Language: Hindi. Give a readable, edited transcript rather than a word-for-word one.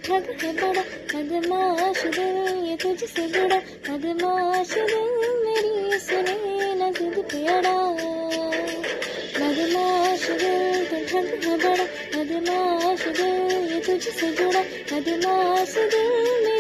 ठग है बड़ा, बदमाश दिल ये तुझसे जुड़ा, बदमाश दिल मेरी सुने न जिद पे अड़ा। बदमाश दिल तू ठग है बड़ा, बदमाश दिल ये तुझसे जुड़ा, बदमाश दिल